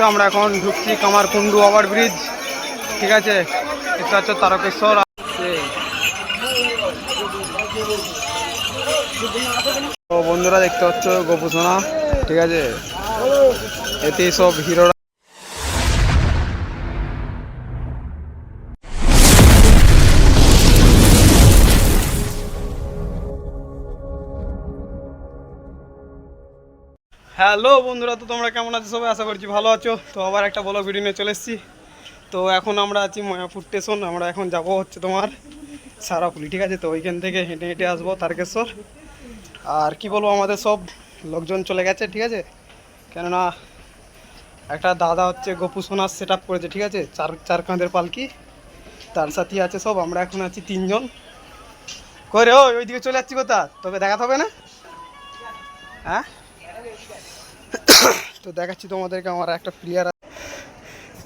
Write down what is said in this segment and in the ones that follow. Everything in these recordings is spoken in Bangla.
আমরা এখন ঢুকছি কামারকুণ্ডু ওভারব্রিজ, ঠিক আছে। এটা হচ্ছে তারকেশ্বর। তো বন্ধুরা দেখতে পাচ্ছ গোপুসোনা, ঠিক আছে। এতে সব হিরোরা। হ্যালো বন্ধুরা, তো তোমরা কেমন আছো সবাই? আশা করছি ভালো আছো। তো আবার একটা বড় ভিডিও নিয়ে চলে এসেছি। তো এখন আমরা আছি মায়াপুর স্টেশন। আমরা এখন যাব হচ্ছে তোমার সারাপুলি, ঠিক আছে। তো ওইখান থেকে হেঁটে হেঁটে আসবো তারকেশ্বর। আর কি বলবো, আমাদের সব লোকজন চলে গেছে, ঠিক আছে। কেননা একটা দাদা হচ্ছে গোপুসোনার সেট আপ করেছে, ঠিক আছে। চার কাঁধের পালকি, তার সাথে আছে সব। আমরা এখন আছি 3 জন করে। ওইদিকে চলে যাচ্ছি কোথা, তোকে দেখাতে হবে না? হ্যাঁ, তো দেখাচ্ছি তোমাদেরকে আমার একটা প্লেয়ার।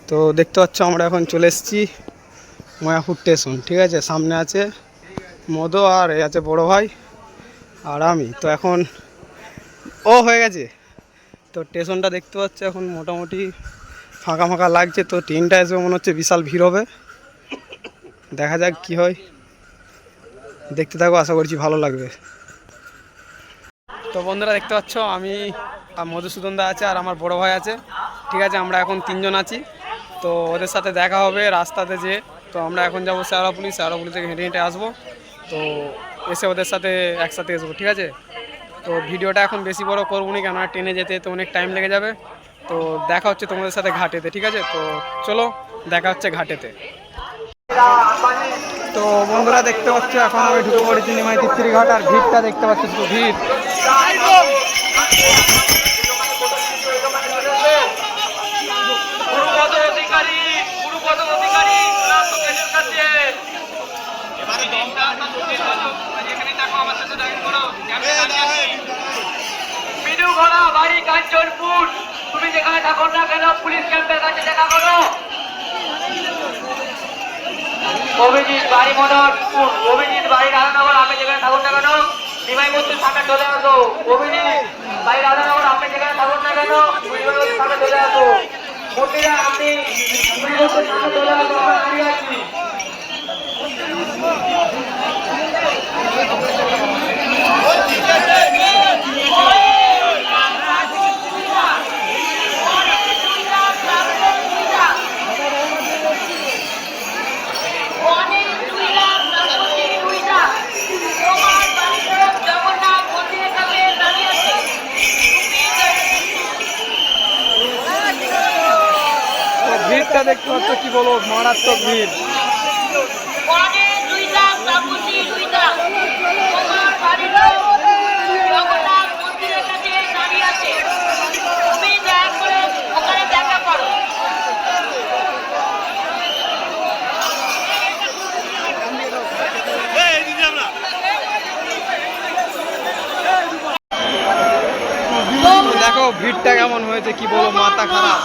তো দেখতে পাচ্ছ আমরা এখন চলে এসেছি মায়াপুর স্টেশন, ঠিক আছে। সামনে আছে মধু, আর এ আছে বড় ভাই, আর আমি। তো এখন হয়ে গেছে। তো স্টেশনটা দেখতে পাচ্ছ এখন মোটামুটি ফাঁকা ফাঁকা লাগছে। তো ট্রেনটা এসে মনে হচ্ছে বিশাল ভিড় হবে। দেখা যাক কি হয়, দেখতে থাকো, আশা করছি ভালো লাগবে। তো বন্ধুরা দেখতে পাচ্ছ আমি আর মধুসূদন দা আছে, আর আমার বড় ভাই আছে, ঠিক আছে। আমরা এখন 3 জন আছি। তো ওদের সাথে দেখা হবে রাস্তাতে যে। তো আমরা এখন যাবো শেওড়াফুলি থেকে হেঁটে হেঁটে আসবো। তো এসে ওদের সাথে একসাথে আসবো, ঠিক আছে। তো ভিডিওটা এখন বেশি বড় করবো না, কেননা ট্রেনে যেতে তো অনেক টাইম লেগে যাবে। তো দেখা হচ্ছে তোমাদের সাথে ঘাটেতে, ঠিক আছে। তো চলো দেখা হচ্ছে ঘাটেতে। তো বন্ধুরা দেখতে পাচ্ছ এখন আমি ঢুকে পড়েছি নিমাই তিত্রি ঘাট। আর ভিড়টা দেখতে পাচ্ছি, তো ভিড়। তুমি যেখানে থাকো না কেন, পুলিশ ক্যাম্পের কাছে দেখা করো। অভিজিৎ বাড়ি মনোহরপুর, অভিজিৎ বাড়ি রাধানগর, আমি যেখানে থাকুন না কেন নিমাই মূর্তির সামনে চলে আসো। অভিজিৎ বাড়ি রাধানগর, আপনি যেখানে থাকুন না কেন নিমাই মূর্তির সামনে চলে আসো। মূর্তিরা আপনি নিমাই মূর্তির সামনে চলে আসো, আমরা দাঁড়িয়ে আছি। ভিড়টা দেখতে পাচ্ছ, কি বলবো, মারাত্মক ভিড়। দেখো ভিড়টা কেমন হয়েছে, কি বলবো, মাথা খারাপ।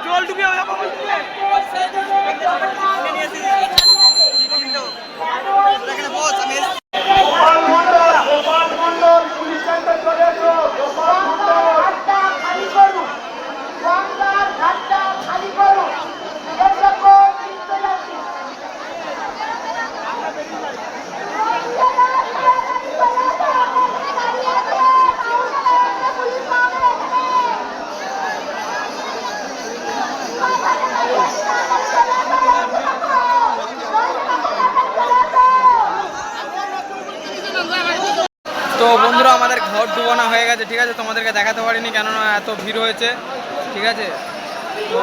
জল ডুবে তো বন্ধুরা আমাদের ঘর ডুবানো হয়ে গেছে, ঠিক আছে। তোমাদেরকে দেখাতে পারিনি কেননা এত ভিড় হয়েছে, ঠিক আছে। তো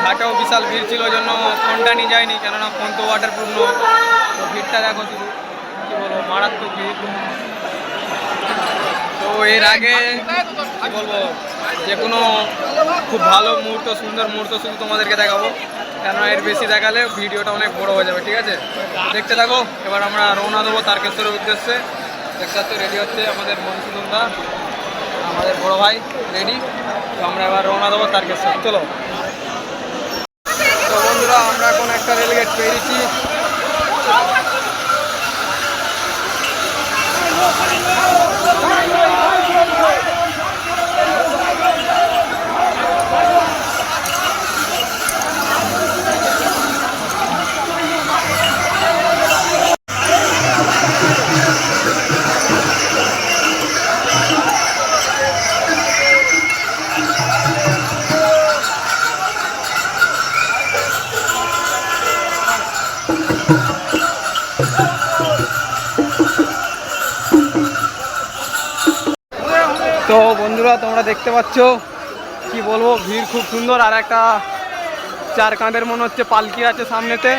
ঘাটেও বিশাল ভিড় ছিল, ওই জন্য ফোনটা নিয়ে যায়নি, কেননা ফোন তো ওয়াটারপ্রুফ নয়। তো ভিড়টা দেখো শুধু, কী বলবো, মারাত্মক ভিড়। তো এর আগে কী বলবো, যে কোনো খুব ভালো মুহূর্ত, সুন্দর মুহূর্ত শুধু তোমাদেরকে দেখাবো, কেননা এর বেশি দেখালে ভিডিওটা অনেক বড় হয়ে যাবে, ঠিক আছে। দেখতে থাকো। এবার আমরা রওনা দেবো তারকেশ্বরের উদ্দেশ্যে। দেখতে রেডি হচ্ছে আমাদের মধুসূদন দা। আমাদের বড় ভাই রেডি। তো আমরা এবার রওনা দেবো তারকেশ্বর। চলো। তো বন্ধুরা আমরা এখন একটা রেলগেট পেয়েছি। তো বন্ধুরা তোমরা দেখতে পাচ্ছ, কি বলবো, ভিড় খুব সুন্দর। আর একটা 4 কাঁধের মনে হচ্ছে পালকি আছে সামনেতে,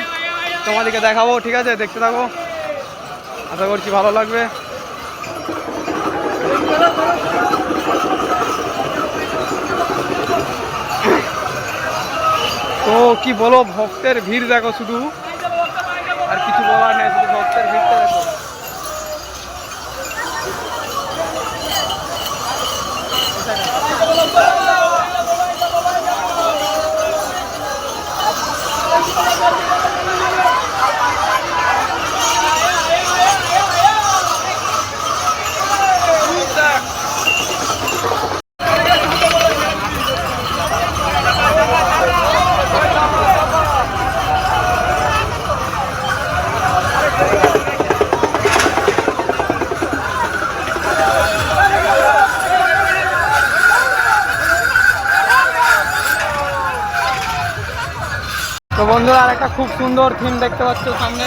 তোমাদেরকে দেখাবো। ঠিক আছে, দেখতে থাকো, আশা করছি ভালো লাগবে। তো কি বলো, ভক্তের ভিড় দেখো শুধু, আর কিছু বলার নেই, শুধু ভক্তের ভিড়টা দেখো। তো বন্ধুরা আর একটা খুব সুন্দর থিম দেখতে পাচ্ছ সামনে।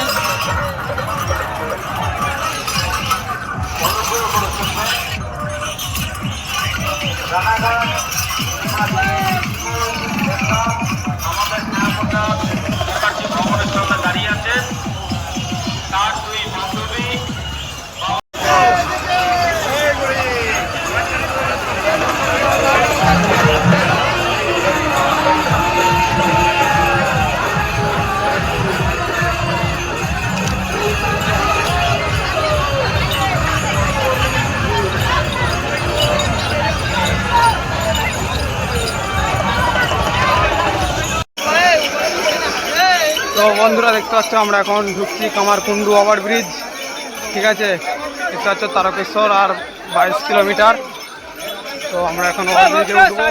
দাঁড়িয়ে আছে তার 2 বান্ধবী। তো বন্ধুরা দেখতে পাচ্ছ আমরা এখন ঢুকছি কামারকুণ্ডু ওভার ব্রিজ। ঠিক আছে, দেখতে পাচ্ছ তারকেশ্বর আর 22 কিলোমিটার। তো আমরা এখন ওভার ব্রিজে উঠবো।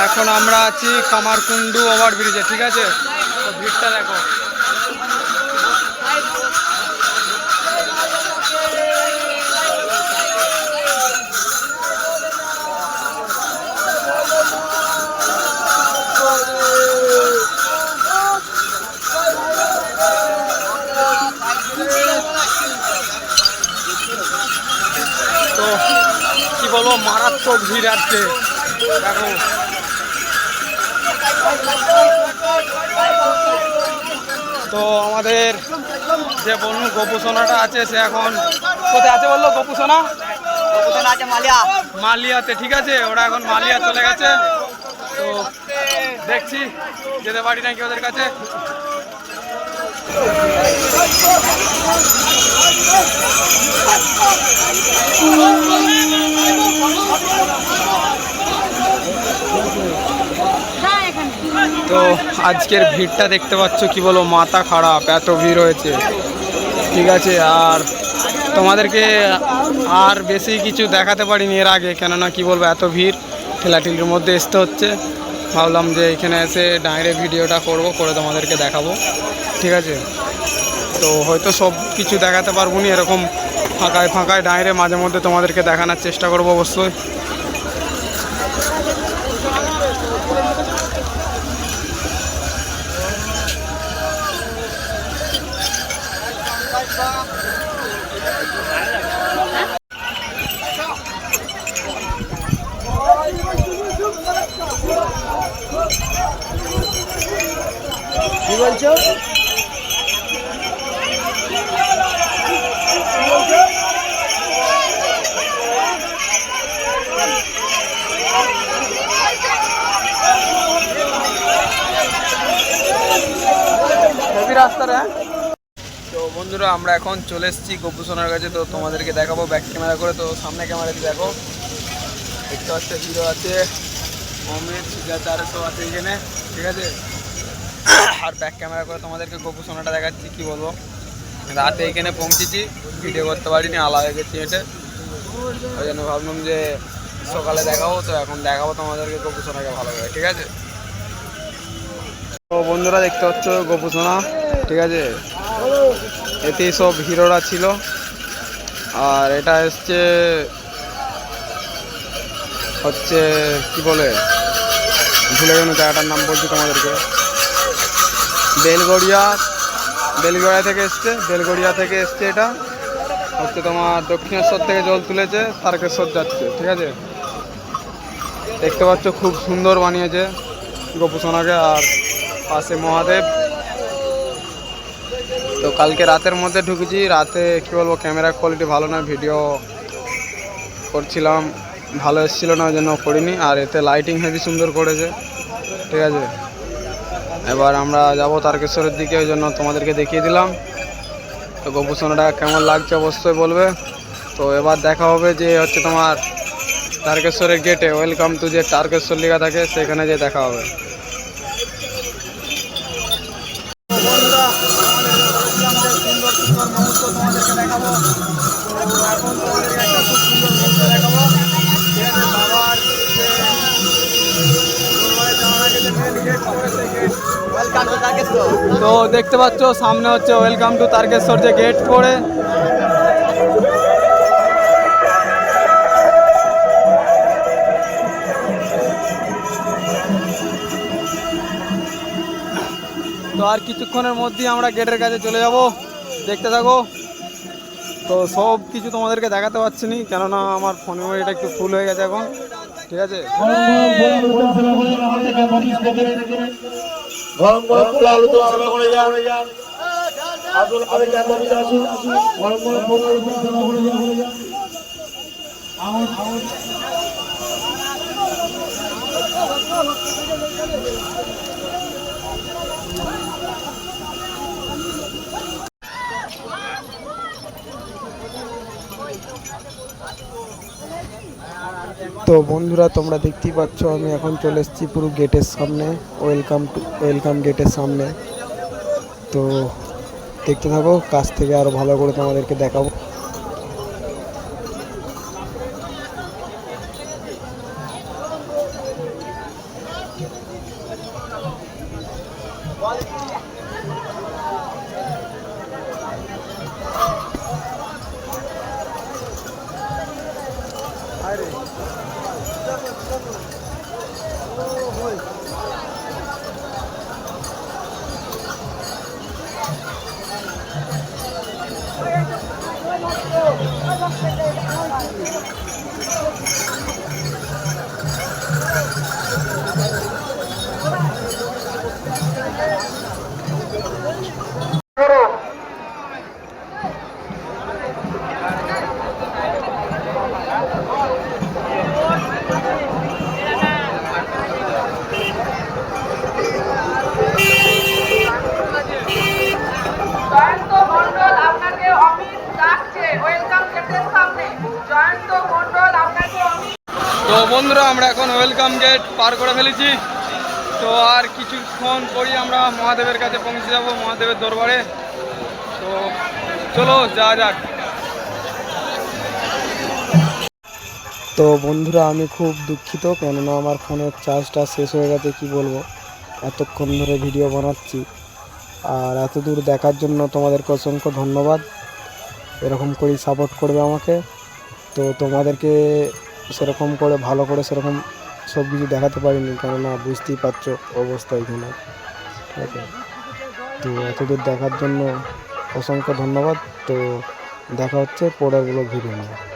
এখন আমরা আছি কামারকুণ্ডু ওভার ব্রিজে। ঠিক আছে, তো ভিড়টা দেখো। তো কি বলবো, মারাত্মক ভিড় আছে দেখো। তো আমাদের যে বনু গোপুসোনাটা আছে সে এখন কোথায় আছে বললো? গোপুসোনা আছে মালিয়া। মালিয়াতে। ঠিক আছে, ওরা এখন মালিয়া চলে গেছে। তো দেখছি যেতে পারি নাকি ওদের কাছে। তো আজকের ভিড়টা দেখতে পাচ্ছ, কি বলো, মাথা খারাপ, এত ভিড় হয়েছে। ঠিক আছে, আর তোমাদেরকে আর বেশি কিছু দেখাতে পারিনি এর আগে, কেননা কি বলবো, এত ভিড়, ঠেলাঠেলির মধ্যে আসতে হচ্ছে। ভাবলাম যে এখানে এসে ডাইরেক্ট ভিডিওটা করে তোমাদেরকে দেখাবো, ঠিক আছে। তো হয়তো সব কিছু দেখাতে পারবো না, এরকম ফাঁকায় ফাঁকায় ডাইরে মাঝে মধ্যে তোমাদেরকে দেখানোর চেষ্টা করবো অবশ্যই। কি বলছো? রাস্তাটা। তো বন্ধুরা আমরা এখন চলে এসেছি গপু সোনার কাছে। তো তোমাদেরকে দেখাবো ব্যাক ক্যামেরা করে। তো সামনে ক্যামেরা দিয়ে দেখো, দেখতে পাচ্ছে হিরো আছে, অমিত সুজাতারও আছে এখানে, ঠিক আছে। আর ব্যাক ক্যামেরা করে তোমাদেরকে গপু সোনাটা দেখাচ্ছি। কি বলবো, রাতে এখানে পৌঁছেছি, ভিডিও করতে পারিনি, আলা হয়ে গেছি হেঁটে, ওই জন্য ভাবলাম যে সকালে দেখাবো। তো এখন দেখাবো তোমাদেরকে গপু সোনাকে ভালো করে, ঠিক আছে। তো বন্ধুরা দেখতে পাচ্ছ গপু সোনা, ঠিক আছে। এতেই সব হিরোরা ছিল। আর এটা হচ্ছে কি বলে, ভুলে গেল জায়গাটার নাম, বলছি তোমাদেরকে। বেলগড়িয়া থেকে এসছে। এটা হচ্ছে তোমার দক্ষিণেশ্বর থেকে জল তুলেছে, তারকেশ্বর যাচ্ছে, ঠিক আছে। দেখতে পাচ্ছ খুব সুন্দর বানিয়েছে গপু সোনাকে। আর পাশে মহাদেব। তো কালকে রাতের মধ্যে ঢুকেছি, রাতে কি বলবো ক্যামেরা কোয়ালিটি ভালো না, ভিডিও করছিলাম ভালো এসেছিলো না, ওই জন্য করিনি। আর এতে লাইটিং হেভি সুন্দর করেছে, ঠিক আছে। এবার আমরা যাব তারকেশ্বরের দিকে, ওই জন্য তোমাদেরকে দেখিয়ে দিলাম। তো গপু সোনাটা কেমন লাগছে অবশ্যই বলবে। তো এবার দেখা হবে যে হচ্ছে তোমার তারকেশ্বরের গেটে, ওয়েলকাম টু যে তারকেশ্বর লেখা থাকে, সেখানে যে দেখা হবে। তো দেখতে পাচ্ছ সামনে হচ্ছে ওয়েলকাম টু তারকেশ্বর যে গেট করে। তো আর কিছুক্ষণের মধ্যেই আমরা গেটের কাছে চলে যাব, দেখতে থাকো। তো সব কিছু তোমাদেরকে দেখাতে পারছি না, কেননা আমার ফোন মেমোরিটা একটু ফুল হয়ে গেছে এখন, ঠিক আছে। তো বন্ধুরা তোমরা দেখতেই পাচ্ছ আমি এখন চলে এসেছি পুরো গেটের সামনে, ওয়েলকাম গেটের সামনে। তো দেখতে থাকো, কাছ থেকে আরো ভালো করে তোমাদেরকে দেখাবো। তো বন্ধুরা আমরা এখন ওয়েলকাম গেট পার করে ফেলেছি। তো আর কিছুক্ষণ পরই আমরা মহাদেবের কাছে পৌঁছে যাব, মহাদেবের দরবারে। তো চলো যাওয়া যাক। তো তো বন্ধুরা আমি খুব দুঃখিত, কেননা আমার ফোনের চার্জটা শেষ হয়ে গেছে। কি বলবো, এতক্ষণ ধরে ভিডিও বানাচ্ছি, আর এত দূর দেখার জন্য তোমাদেরকে অসংখ্য ধন্যবাদ। এরকম করেই সাপোর্ট করবে আমাকে। তো তোমাদেরকে সেরকম করে ভালো করে সেরকম সব কিছু দেখাতে পারিনি, কেননা বুঝতেই পারছো অবস্থা এখানে, ঠিক আছে। তো এতদূর দেখার জন্য অসংখ্য ধন্যবাদ। তো দেখা হচ্ছে পরের ভিডিও নিয়ে।